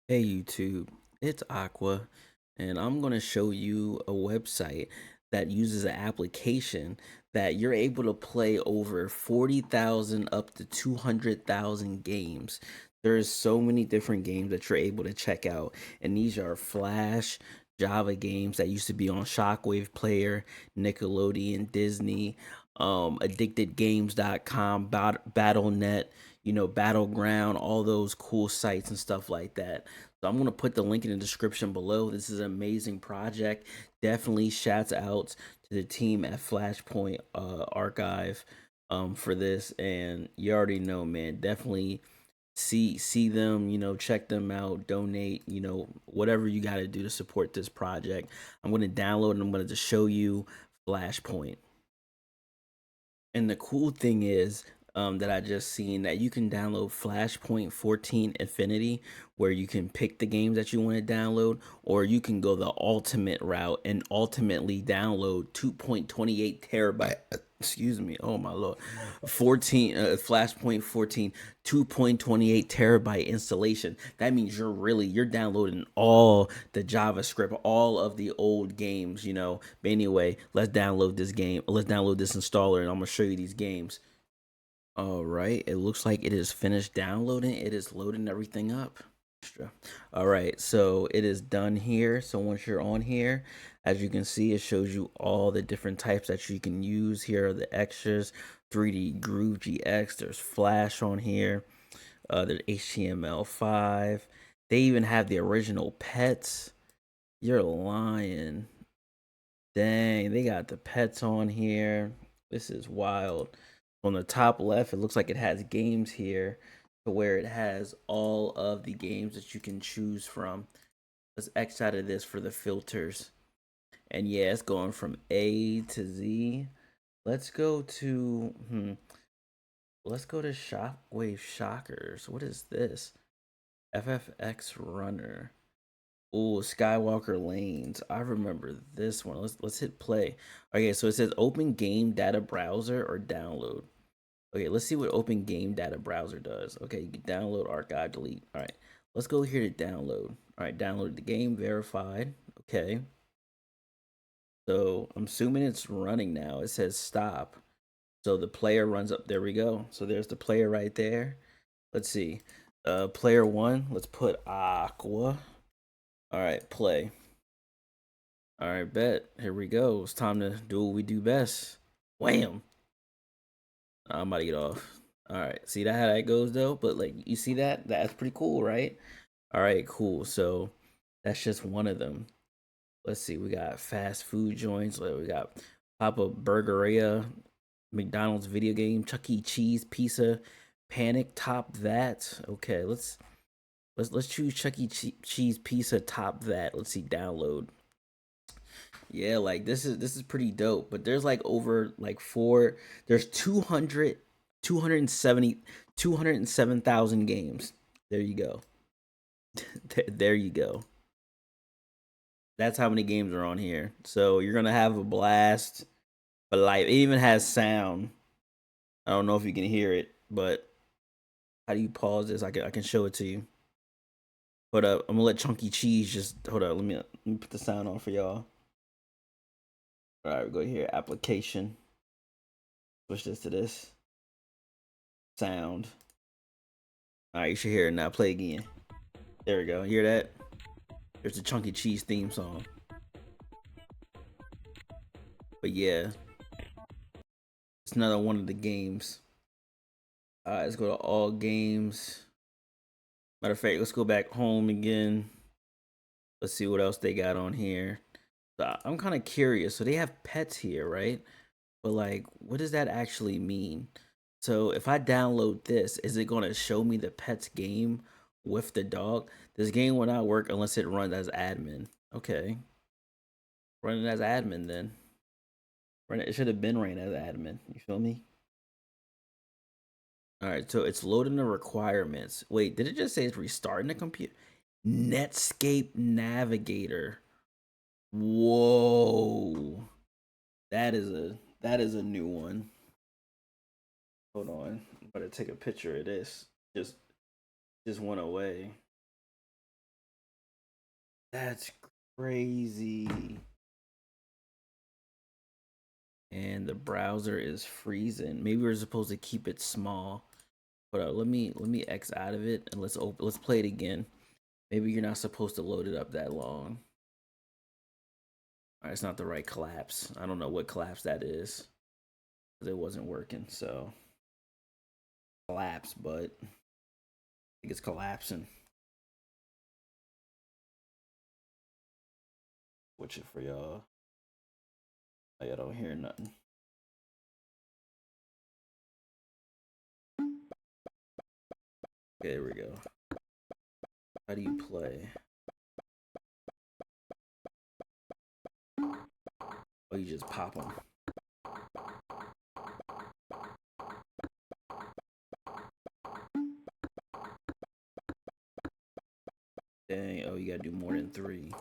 Hey YouTube, it's Aqua, and I'm going to show you a website that uses an application that you're able to play over 40,000 up to 200,000 games. There's so many different games that you're able to check out, and these are Flash, Java games that used to be on Shockwave Player, Nickelodeon, Disney, addictedgames.com, Battle.net, Battleground, all those cool sites and stuff like that. So I'm going to put the link in the description below. This is an amazing project. Definitely shouts out to the team at Flashpoint Archive for this. And you already know, man, definitely see them, check them out, donate, whatever you got to do to support this project. I'm going to download and I'm going to just show you Flashpoint. And the cool thing is that I just seen that you can download Flashpoint 14 Infinity, where you can pick the games that you want to download, or you can go the ultimate route and ultimately download 2.28 terabyte. Excuse me. Oh my lord. 14 Flashpoint 14 2.28 terabyte installation. That means you're downloading all the JavaScript, all of the old games. But anyway, let's download this game. Let's download this installer, and I'm gonna show you these games. All right, it looks like it is finished downloading. It is loading everything up. Extra. All right, so it is done here. So once you're on here, as you can see, it shows you all the different types that you can use. Here are the extras: 3D Groove GX. There's Flash on here. There's HTML5. They even have the original pets. You're lying. Dang, they got the pets on here. This is wild. On the top left, it looks like it has games here to where it has all of the games that you can choose from. Let's X out of this for the filters. And yeah, it's going from A to Z. Let's go to let's go to Shockwave Shockers. What is this? FFX Runner. Oh, Skywalker Lanes. I remember this one. Let's hit play. Okay, so it says open game data browser or download. Okay, let's see what open game data browser does. Okay, you can download, archive, delete. All right, let's go here to download. All right, download the game, verified. Okay, so I'm assuming it's running now. It says stop. So the player runs up. There we go. So there's the player right there. Let's see. Player one. Let's put Aqua. All right, play. All right, bet. Here we go. It's time to do what we do best. Wham! I'm about to get off. All right. See that how that goes though? But like you see that? That's pretty cool, right? All right, cool. So that's just one of them. Let's see. We got fast food joints. Like we got Papa Burgeria, McDonald's video game, Chuck E. Cheese pizza, Panic top that. Okay, let's choose Chuck E. Cheese pizza top that. Let's see download. Yeah, like this is pretty dope. But there's like over like four. There's 207,000 games. There you go. There you go. That's how many games are on here. So you're gonna have a blast. But like it even has sound. I don't know if you can hear it, but how do you pause this? I can show it to you. Hold up, I'm gonna let Chunky Cheese just hold up. Let me put the sound on for y'all. All right, we go here. Application. Switch this to this sound. All right, you should hear it now. Play again. There we go. Hear that? There's the Chunky Cheese theme song. But yeah, it's another one of the games. All right, let's go to all games. Matter of fact, let's go back home again. Let's see what else they got on here. So I'm kind of curious. So they have pets here, right? But like, what does that actually mean? So if I download this, is it going to show me the pets game with the dog? This game will not work unless it runs as admin. Okay, run it as admin then. Run it. It should have been ran as admin. You feel me? All right, so it's loading the requirements. Wait, did it just say it's restarting the computer? Netscape Navigator. Whoa, that is a new one. Hold on, I'm about to take a picture of this. Just went away. That's crazy. And the browser is freezing. Maybe we're supposed to keep it small. But let me X out of it and let's play it again. Maybe you're not supposed to load it up that long. All right, it's not the right collapse. I don't know what collapse that is because it wasn't working. So collapse, but I think it's collapsing. Switch it for y'all. I don't hear nothing. Okay, there we go. How do you play? Oh, you just pop them. Dang, oh, you gotta do more than 3.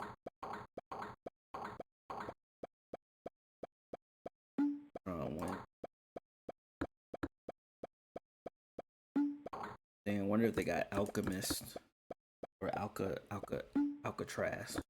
Oh, one. Dang, I wonder if they got Alchemist or Alcatraz.